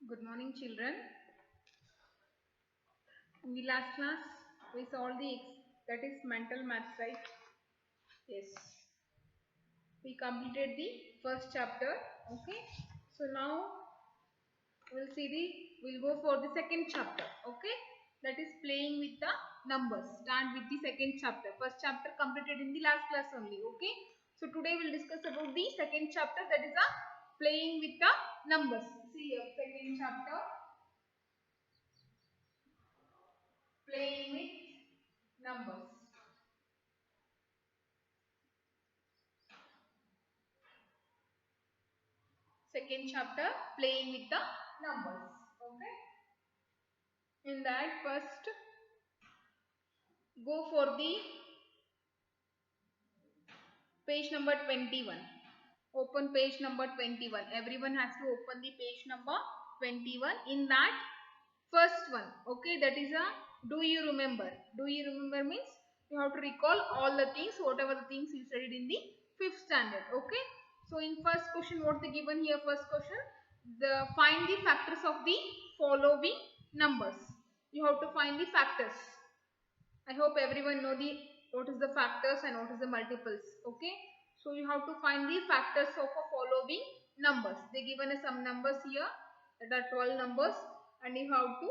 Good morning, children. In the last class, we solved that is mental maths, right? Yes. We completed the first chapter. Okay. So now we'll go for the second chapter. Okay. That is playing with the numbers. Start with the second chapter. First chapter completed in the last class only. Okay. So today we'll discuss about the second chapter, that is playing with the numbers. See here, second chapter, playing with numbers. Second chapter, playing with the numbers. Okay. In that, first go for the page number 21. Open page number 21. Everyone has to open the page number 21. In that, first one, okay, that is a do you remember. Do you remember means you have to recall all the things, whatever the things you studied in the 5th standard. Okay. So in first question, what they given here? First question, find the factors of the following numbers. You have to find the factors. I hope everyone know what is the factors and what is the multiples. Okay. So you have to find the factors of a following numbers. They given us some numbers here, that are 12 numbers, and you have to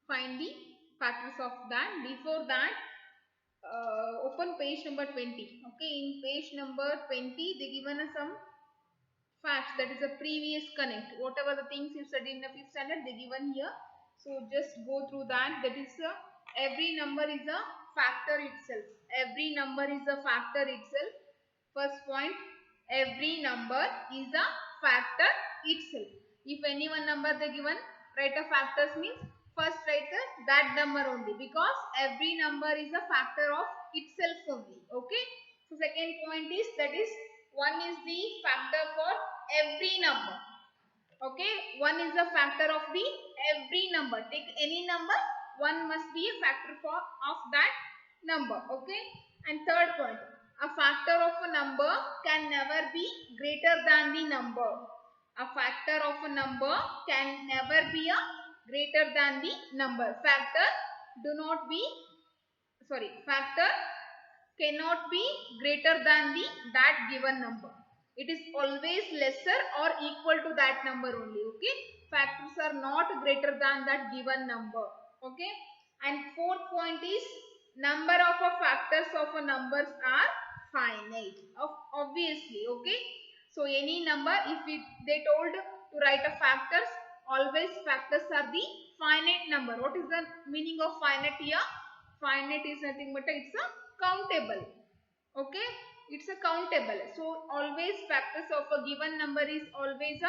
find the factors of that. Before that, open page number 20. Okay. In page number 20, they given us some facts, that is a previous connect. Whatever the things you studied in the 5th standard, they given here. So just go through that. That is every number is a factor itself. Every number is a factor itself. First point, every number is a factor itself. If any one number they given, write a factors means first write that number only, because every number is a factor of itself only. Okay. So second point is, that is one is the factor for every number. Okay. One is a factor of the every number. Take any number, one must be a factor of that number. Okay. And third point, a factor of a number can never be greater than the number. A factor of a number can never be a greater than the number. Factor cannot be greater than that given number. It is always lesser or equal to that number only. Okay. Factors are not greater than that given number. Okay. And fourth point is, number of factors of a numbers are finite. Obviously. Okay. So any number, if they told to write a factors, always factors are the finite number. What is the meaning of finite here? Finite is nothing but it's a countable. Okay. It's a countable. So always factors of a given number is always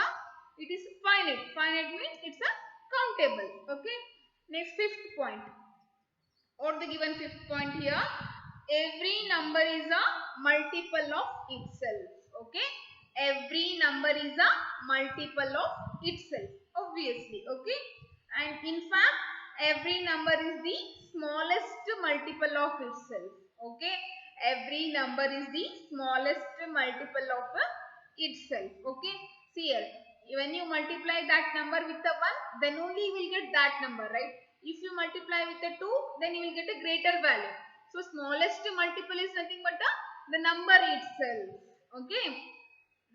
it is finite. Finite means it's a countable. Okay. Next, fifth point. Or the given fifth point here, every number is a multiple of itself. Okay. Every number is a multiple of itself. Obviously. Okay. And in fact, every number is the smallest multiple of itself. Okay. Every number is the smallest multiple of itself. Okay. See here, when you multiply that number with a 1, then only you will get that number, right? If you multiply with a 2, then you will get a greater value. So smallest multiple is nothing but the number itself. Okay.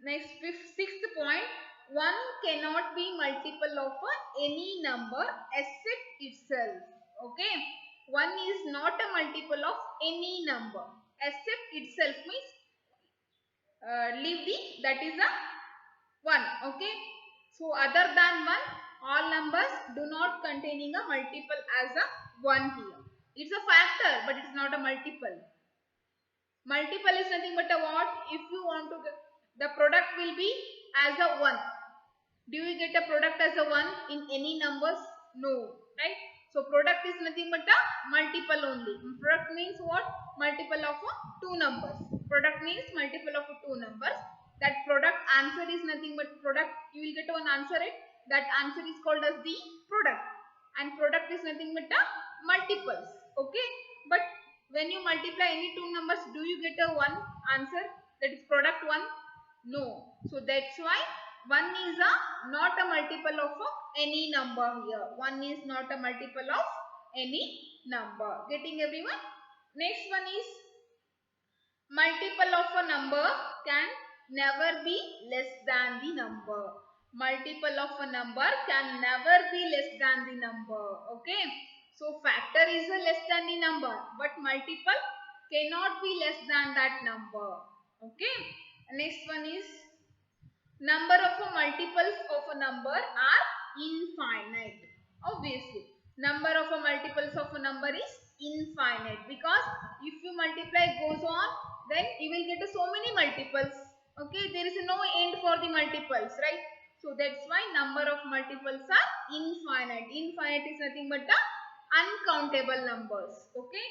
Next, sixth point, 1 cannot be multiple of any number except itself. Okay. 1 is not a multiple of any number except itself, means leave that is a 1. Okay. So other than 1, all numbers do not containing a multiple as a 1 here. It's a factor, but it's not a multiple. Multiple is nothing but a what? If you want to get, the product will be as a 1. Do you get a product as a 1 in any numbers? No. Right? So product is nothing but a multiple only. Product means what? Multiple of 2 numbers. Product means multiple of 2 numbers. That product answer is nothing but product. You will get one answer, right? That answer is called as the product. And product is nothing but a multiples. Okay. But when you multiply any 2 numbers, do you get a 1 answer? That is product 1? No. So that's why 1 is a not a multiple of any number here. 1 is not a multiple of any number. Getting everyone? Next one is multiple of a number can never be less than the number. Multiple of a number can never be less than the number. Okay. So factor is a less than the number, but multiple cannot be less than that number. Okay. Next one is number of a multiples of a number are infinite. Obviously, number of a multiples of a number is infinite, because if you multiply goes on, then you will get so many multiples. Okay, there is no end for the multiples, right? So that's why number of multiples are infinite. Infinite is nothing but the uncountable numbers. Okay.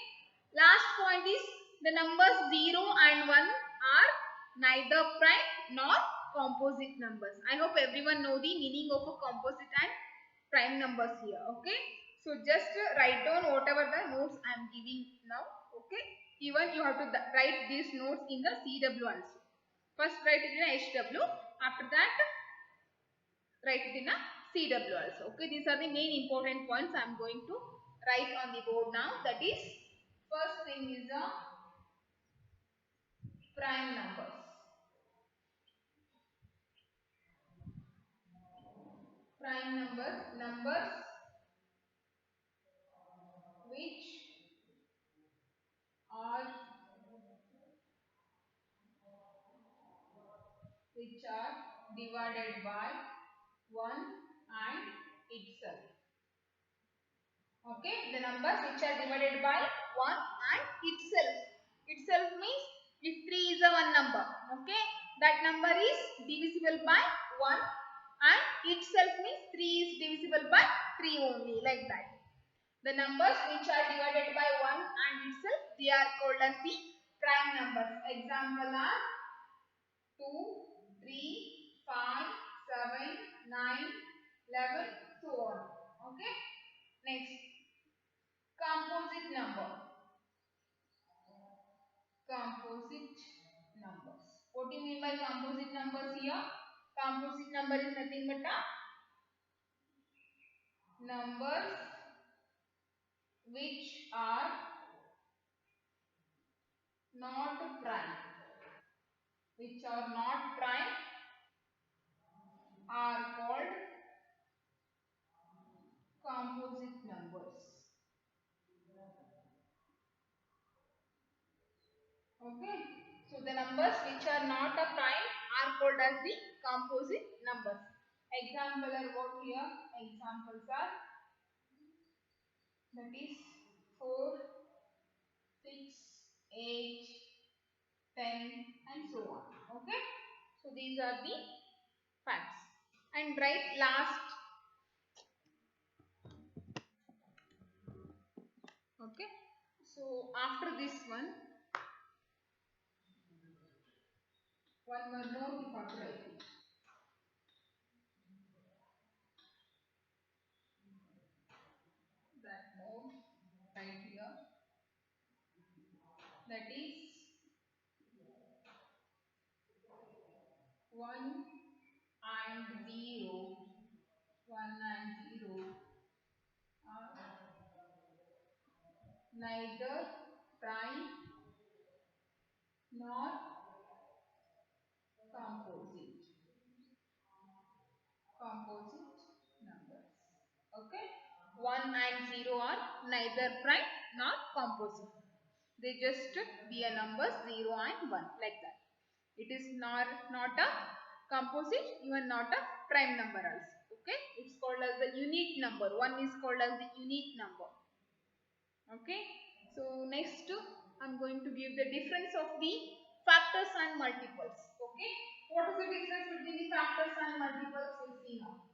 Last point is the numbers 0 and 1 are neither prime nor composite numbers. I hope everyone know the meaning of a composite and prime numbers here. Okay. So just write down whatever the notes I am giving now. Okay. Even you have to write these notes in the CW also. First write it in a HW. After that write it in a CW also. Okay. These are the main important points I am going to write on the board now. That is, first thing is the prime numbers. Prime numbers, numbers which are divided by 1 and itself. Okay, the numbers which are divided by 1 and itself. Itself means if 3 is a one number, okay, that number is divisible by 1, and itself means 3 is divisible by 3 only, like that. The numbers which are divided by 1 and itself, they are called as the prime numbers. Example are 2, 3, 5, 7, 9, 11, so on. Okay. Next, composite number. Composite numbers. What do you mean by composite numbers here? Composite number is nothing but a numbers which are not prime. Which are not prime are called composite numbers. Okay. So the numbers which are not a prime are called as the composite numbers. Example are what here? Examples are, that is 4, 6, 8, 10 and so on. Okay. So these are the facts. And write last. Okay. So after this one more note you have to write. That note right here. That is 1 and 0. 1 and 0 are neither prime nor composite numbers. Okay. 1 and 0 are neither prime nor composite. They just be a numbers 0 and 1, like that. It is not a composite, even not a prime number also. Okay. It's called as the unique number. 1 is called as the unique number. Okay. So next I'm going to give the difference of the factors and multiples. Okay. What is the difference between the factors and multiples? We'll see now.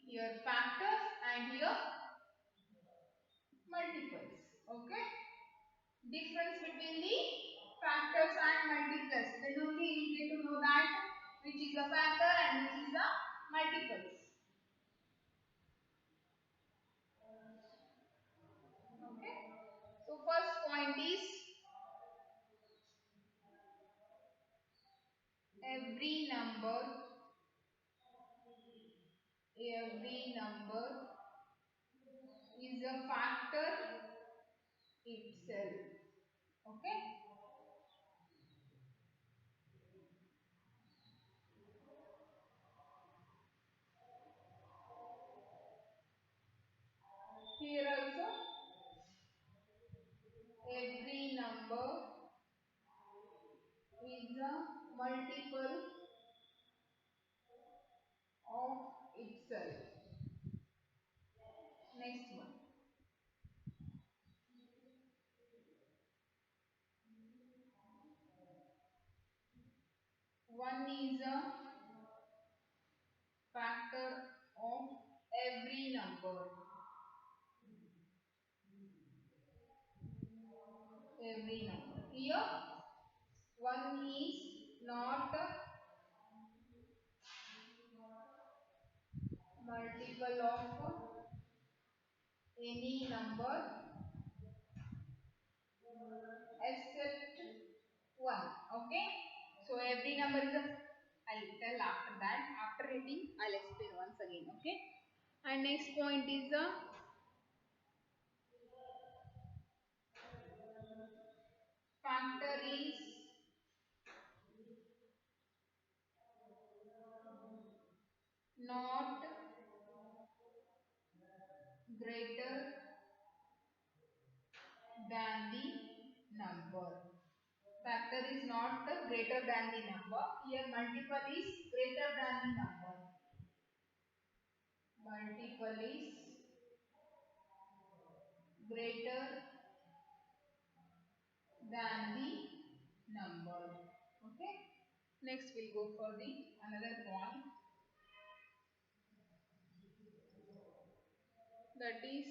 Here factors and here multiples. Okay. Difference between the factors and multiples. Then only you get to know that which is a factor and which is a multiples. Okay. So first point is every number every number is a factor itself. Okay. Here also every number is a multiple of itself. Next one. One is a factor of every number. Every number. Here, one is not a multiple of any number except one. Okay. So every number is a. I'll tell after that. After reading, I'll explain once again. Okay. And next point is the factor is not greater than the number. Factor is not greater than the number. Here multiple is greater than the number. Multiple is greater than the number. Okay. Next we'll go for the another point, that is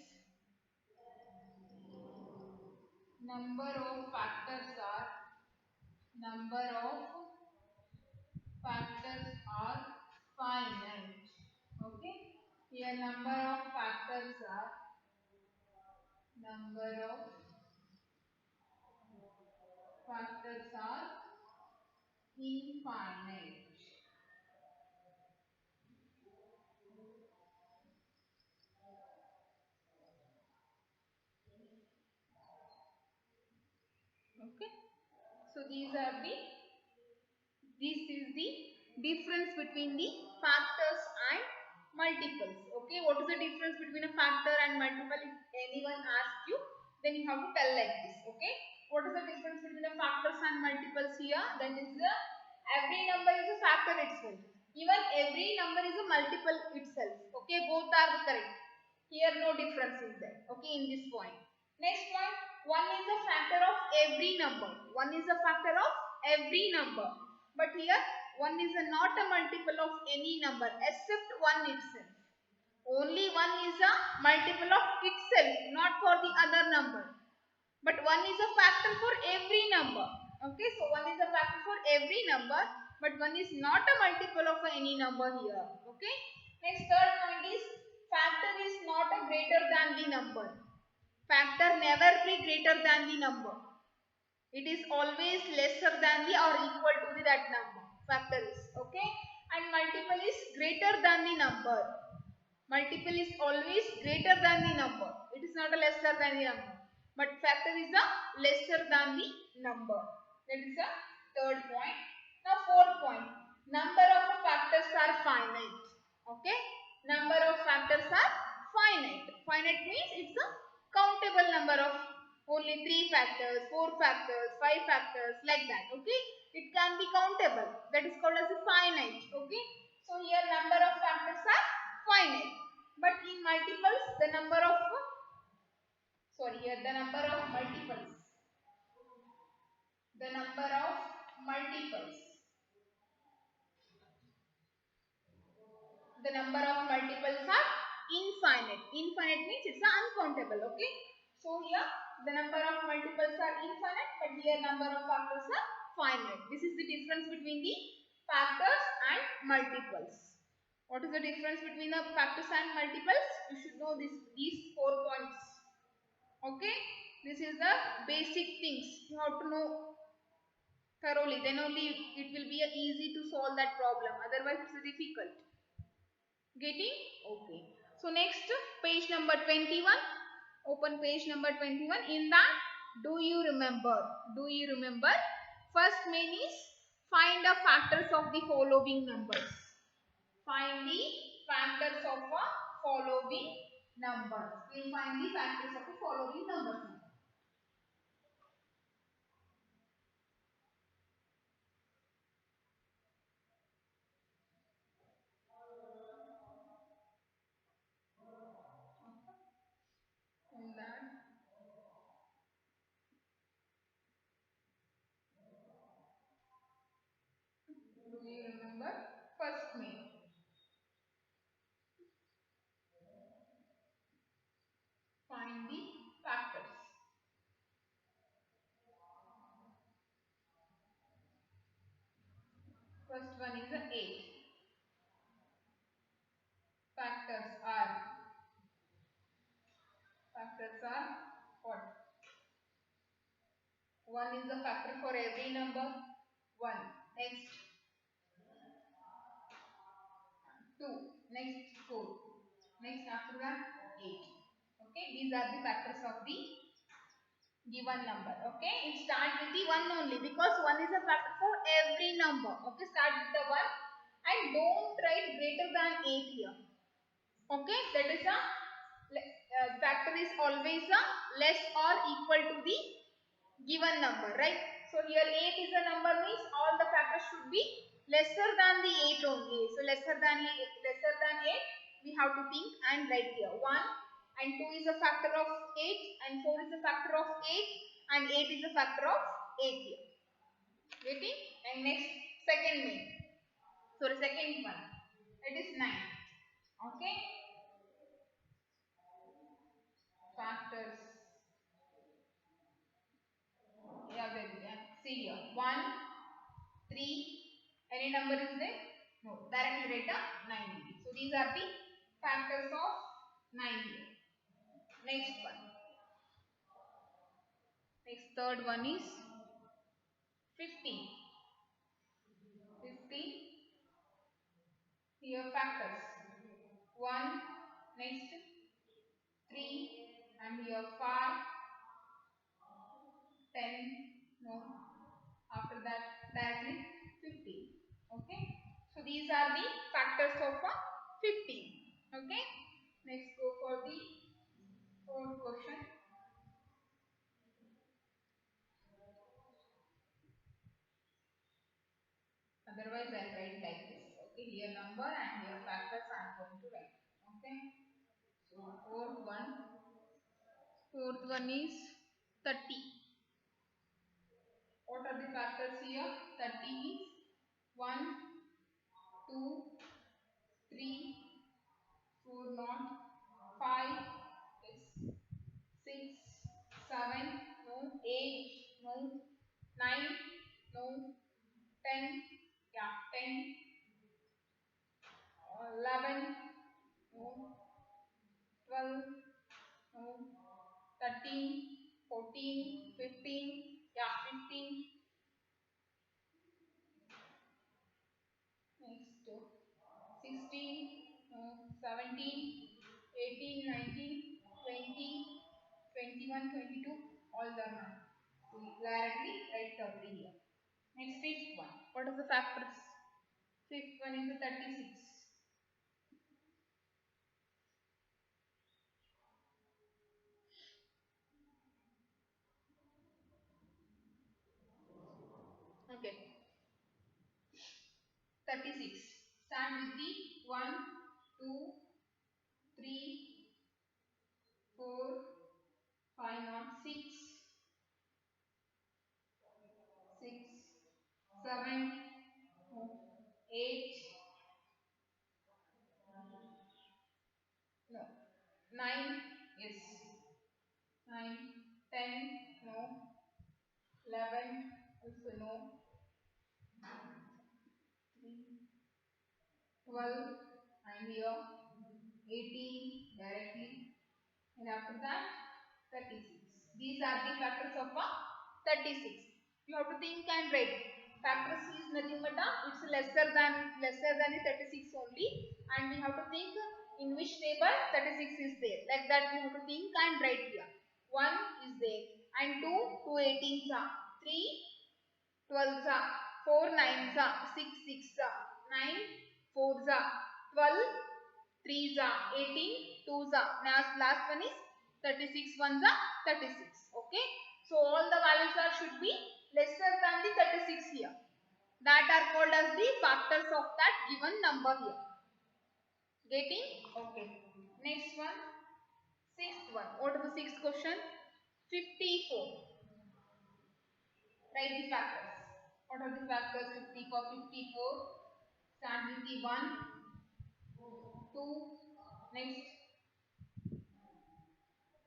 number of factors are finite. Okay. Here number of factors are infinite. Okay. So this is the difference between the factors and multiples. Okay. What is the difference between a factor and multiple? If anyone asks you, then you have to tell like this. Okay. What is the difference between the factors and multiples here? That is every number is a factor itself. Even every number is a multiple itself. Okay. Both are correct. Here no difference is there. Okay. In this point. Next point. One is a factor of every number. One is a factor of every number. But here one is not a multiple of any number except one itself. Only one is a multiple of itself, not for the other number. But one is a factor for every number. Okay, so one is a factor for every number, but one is not a multiple of any number here. Okay. Next third point is factor is not a greater than the number. Factor never be greater than the number. It is always lesser than the or equal to the that number. Factor is okay. And multiple is greater than the number. Multiple is always greater than the number. It is not a lesser than the number. But factor is a lesser than the number. That is the third point. Now fourth point. Number of factors are finite. Okay. Number of factors are finite. Finite means it's a countable number of only 3 factors, 4 factors, 5 factors, like that. Okay. It can be countable. That is called as a finite. Okay. So here number of factors are finite. But in multiples, the number of the number of multiples. The number of multiples. The number of multiples are infinite. Infinite means it's uncountable. Okay. So here the number of multiples are infinite, but here number of factors are finite. This is the difference between the factors and multiples. What is the difference between the factors and multiples? You should know these 4 points. Okay. This is the basic things you have to know thoroughly, then only it will be easy to solve that problem. Otherwise, it's difficult. Getting? Okay. So next, page number 21. Open page number 21. In that, do you remember? Do you remember? First main is find the factors of the following numbers. Find the factors of the following numbers. We'll find the factors of the following numbers. In that, do you remember? First main. Find the factors. First one is the 8. Factors are what? 1 is the factor for every number. 1. Next 2. Next 4. Next after that 8. Okay, these are the factors of the given number. Okay, it starts with the 1 only because 1 is a factor for every number. Okay, start with the 1 and don't write greater than 8 here. Okay, that is a factor is always a less or equal to the given number, right? So here 8 is a number means all the factors should be lesser than the 8 only. So lesser than 8 we have to think and write here. 1 and 2 is a factor of 8 and 4 is a factor of 8 and 8 is a factor of 8 here. Getting? And next second main. So the second one, it is 9. Okay, factors. Yeah, very good. See here, 1, 3, any number is there? No, directly write a 9. So these are the factors of 9 here. Next one. Next third one is 15. 15. Here factors. 1, next 3, and here 5, 10, no, after that directly 15. Okay, so these are the factors of 15. Okay, next go for the fourth question. Otherwise I'll write like this. Okay, here number and here factors I'm going to write. Okay, so fourth one is 30. What are the factors here? 30 is 1, 2, 3, 4 not, 5, yes, 6, 7, no, 8, no, 9, no, 10, yeah, 10, 11, no, 12, no, 13, 14, 15, yeah, 15, next 16, no, 17, 18, 19, 20, 21, 22, all the none. So we directly write 30 here. Next fifth one. What are the factors? Fifth one is the 36. Okay. 36. Start with the 1, 2, 3, 4, 5 not 6, 6, 7, 8, no, 9, yes, 9, 10, no, 11, also no, 12, and here 18 directly, and after that 36. These are the factors of 36. You have to think and write. Factor C is nothing but it's lesser than the 36 only, and we have to think in which table 36 is there. Like that we have to think and write here. 1 is there, and 2 2 18s are, 3 12s are, 4 9s are, 6 6s are, 9 4s are, 12 3s are, 18 2s are. Now last one is 36 ones are 36. Okay. So all the values are should be lesser than the 36 here. That are called as the factors of that given number here. Getting? Okay. Next one. Sixth one. What is the sixth question? 54. Write the factors. What are the factors? 54, 54. Start with the 1, 2, next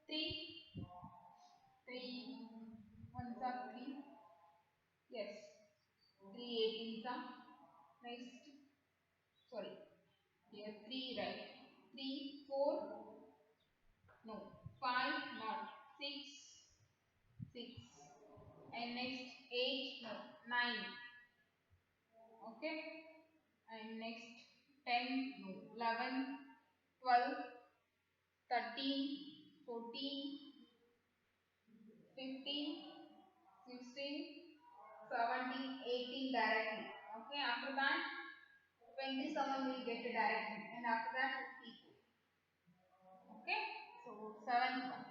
3, 3, 1s are 3. Yes. 3 18s are. Next, sorry. Here 3, right? 3, 4, no. 5, not. 6, 6. And next 8, no. 9. Okay. And next 10, no. 11, 12, 13, 14, 15, 16, 17, 18 directly. Okay. After that 27 will get directly. And after that 52. Okay. So 7th one.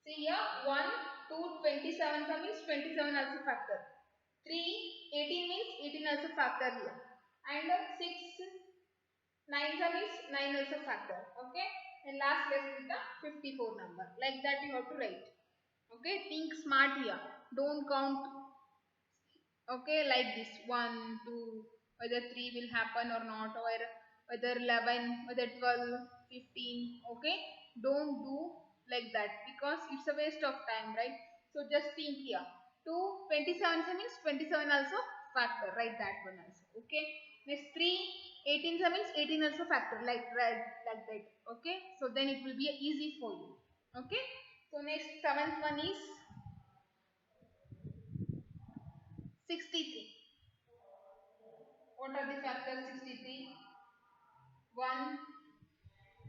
See here 1, 2, 27 means 27 also factor. 3, 18 means 18 also factor here. And 6, 9 means 9 also factor. Okay. And last left with the 54 number. Like that you have to write. Okay. Think smart here. Don't count. Okay. Like this. 1, 2. Whether 3 will happen or not. Or whether 11. Whether 12. 15. Okay. Don't do like that. Because it's a waste of time. Right. So just think here. 2, 27 means 27 also factor. Write that one also. Okay. Next 3, 18 means 18 also factor. Like that. Okay. So then it will be easy for you. Okay. So next 7th one is 63. What are the factors? 63. 1,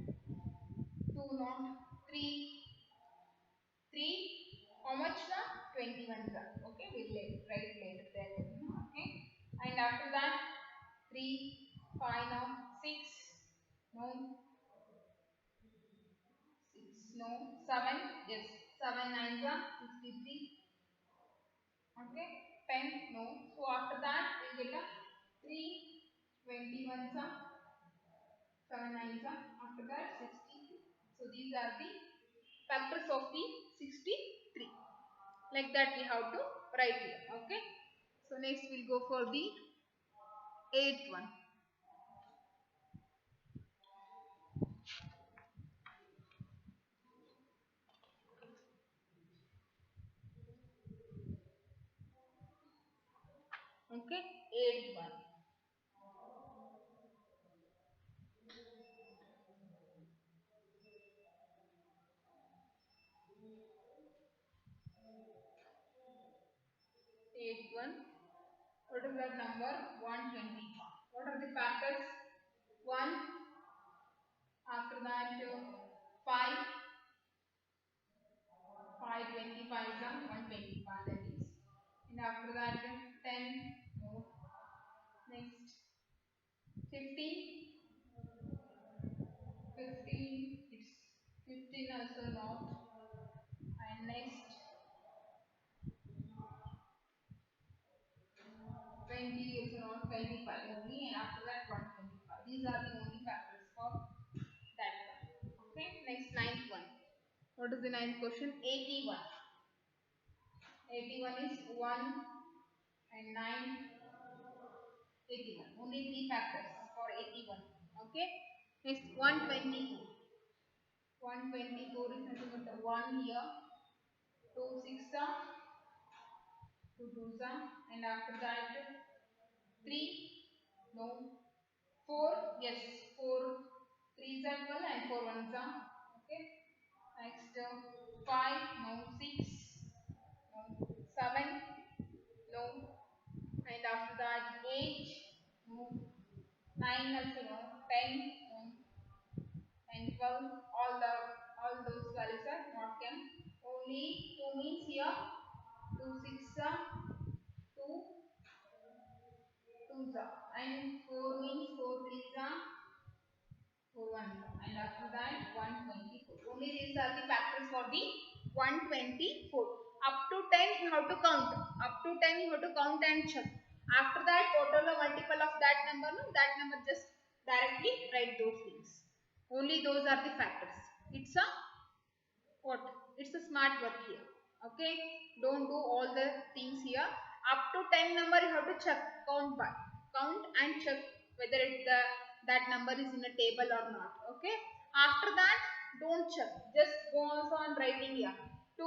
2, not 3. 3. How much now? 21. Okay. We'll write later there. Okay. And after that 3, 5 now. 6. No. 6. No. 7. Yes. 7 9 63. Okay. 10. No. So after that we get a 3. 21 7 9 after that 63. So these are the factors of the 63. Like that we have to write here. Okay. So next we'll go for the eighth one. Okay. Eighth one. Eighth one. What is that number? 120. What are the factors? 1. After that 5. 5 25 125 that is. And after that 10. No. Next 15. 15. It's 15 also not. And next 20 is not 25 only, and after that 125. These are the only factors for that one. Okay. Next ninth one. What is the ninth question? 81. 81 is 1 and 9. 81. Only three factors for 81. Okay. Next 124. 124 is nothing but 1 here. 2 6 2 2 and after that 3. No. 4. Yes. 4 3s are 12 and 4 1s are. Okay. Next 5. No. 6. No. 7. No. And after that 8, no. 9 also no. 10, no. And 12, all those values are not come. Only 2 means here 2 6 2 2 and 4 means 4 3 4 1 and after that 124. Only these are the factors for the 124. Up to 10 you have to count. Up to 10 you have to count and check. After that total or multiple of that number, no, that number just directly write those things. Only those are the factors. It's a what? It's a smart work here. Okay, don't do all the things here. Up to 10 number you have to check, count and check whether that number is in a table or not. Okay, after that don't check, just go on writing here. 2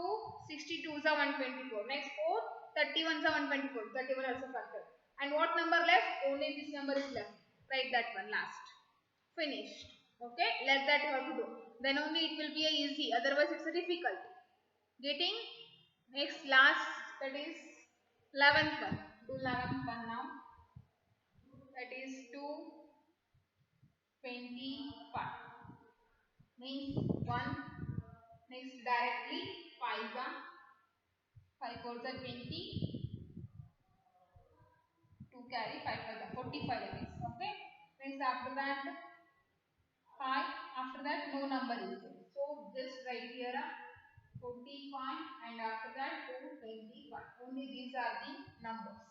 62s are 124, next 4 31s are 124, 31 also factor, and what number left? Only this number is left, write that one last. Finished. Okay, let that you have to do, then only it will be a easy, otherwise it's a difficult. Getting? Next last, that is 11th one. Do 11th one now, that is 225 means 1. Next directly 5 5 4s are 20, 2 carry 5 5 are 45 it is. Okay, next after that 5, after that no number is there, so just write here 45 and after that 225. Only these are the numbers,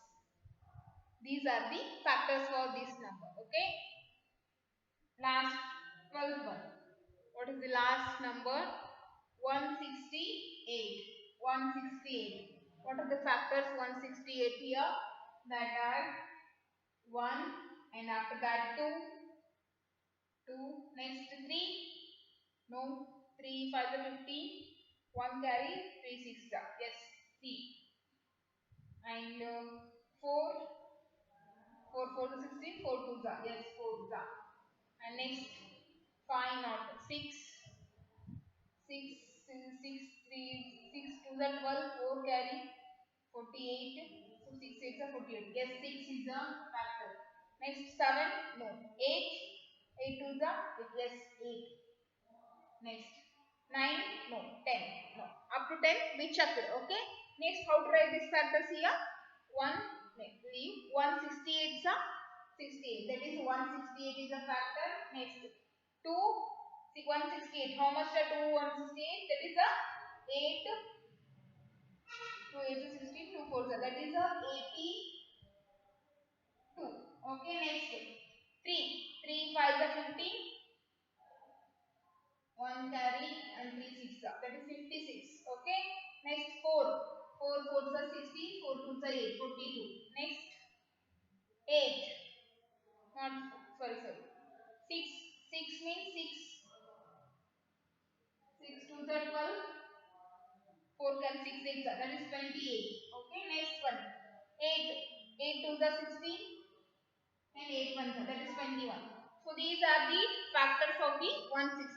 these are the factors for this number. Okay, last 12th one. What is the last number? 168. 168. What are the factors? 168 here, that are 1 and after that 2, 2, next 3, no, 3 5 are 15, 1 carry 3 6 yes, C, and 4, 4 4 to 16, 4 2 yes, 4 and next 5 not 6, 6 6 3 6 2 12, 4 carry 48, so 6 8 are 48, yes, 6 is a factor. Next 7, no, 8, 8 2 yes, 8. Next 9, no, 10, no, up to 10 we checked. Okay, next how to write these factors here? 1, leave 168 is a 68, that is 168 is a factor. Next 2, 168, how much are 2 168, that is a 8, 2 8 is 16, 2 4 that is a 82. Okay, next 3 3 5 is a 15, 1 carry and 3 6 that is 56. Okay, next 4 4 4s are 16, 4 2s are 8, 42. Next 8, not sorry 6 6 means 6 2s are 12, 4 can 6 8 that is 28. Okay, next one 8 8 2s are 16 and 8 1s that is 21. So these are the factors of the 168.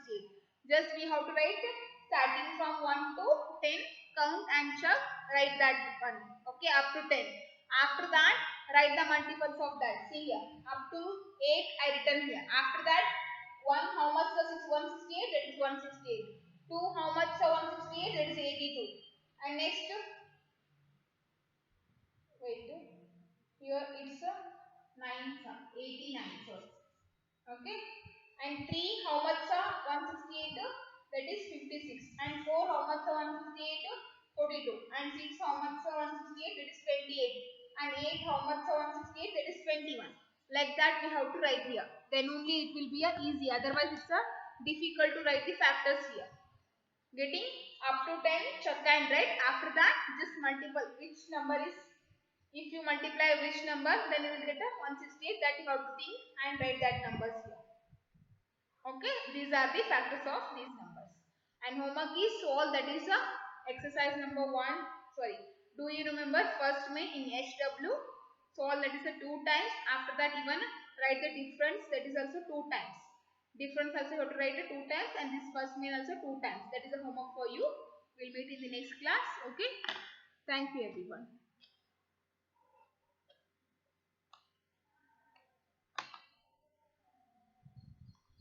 Just we have to write starting from 1 to 10, count and check, write that one. Okay, up to 10. After that, write the multiples of that. See here, up to 8 I written here. After that, 1 how much is 168? That is 168. 2 how much is 168? That is 82. And next, wait, here it's a 9 89. Sorry. Okay, and 3 how much are 168? That is 56. And 4 how much are 168? 42. And 6 how much are 168? That is 28. And 8 how much are 168? That is 21. Like that we have to write here, then only it will be a easy, otherwise it's a difficult to write the factors here. Getting? Up to 10 check and write. After that just multiple which number is, if you multiply which number, then you will get a 168, that you have to think and write that numbers here. Okay, these are the factors of these numbers. And homework is solve, that is a exercise number 1. Sorry, do you remember first May in HW? Solve, that is a 2 times. After that even write the difference, that is also 2 times. Difference also you have to write it 2 times, and this first May also 2 times. That is a homework for you. We'll meet in the next class. Okay. Thank you everyone.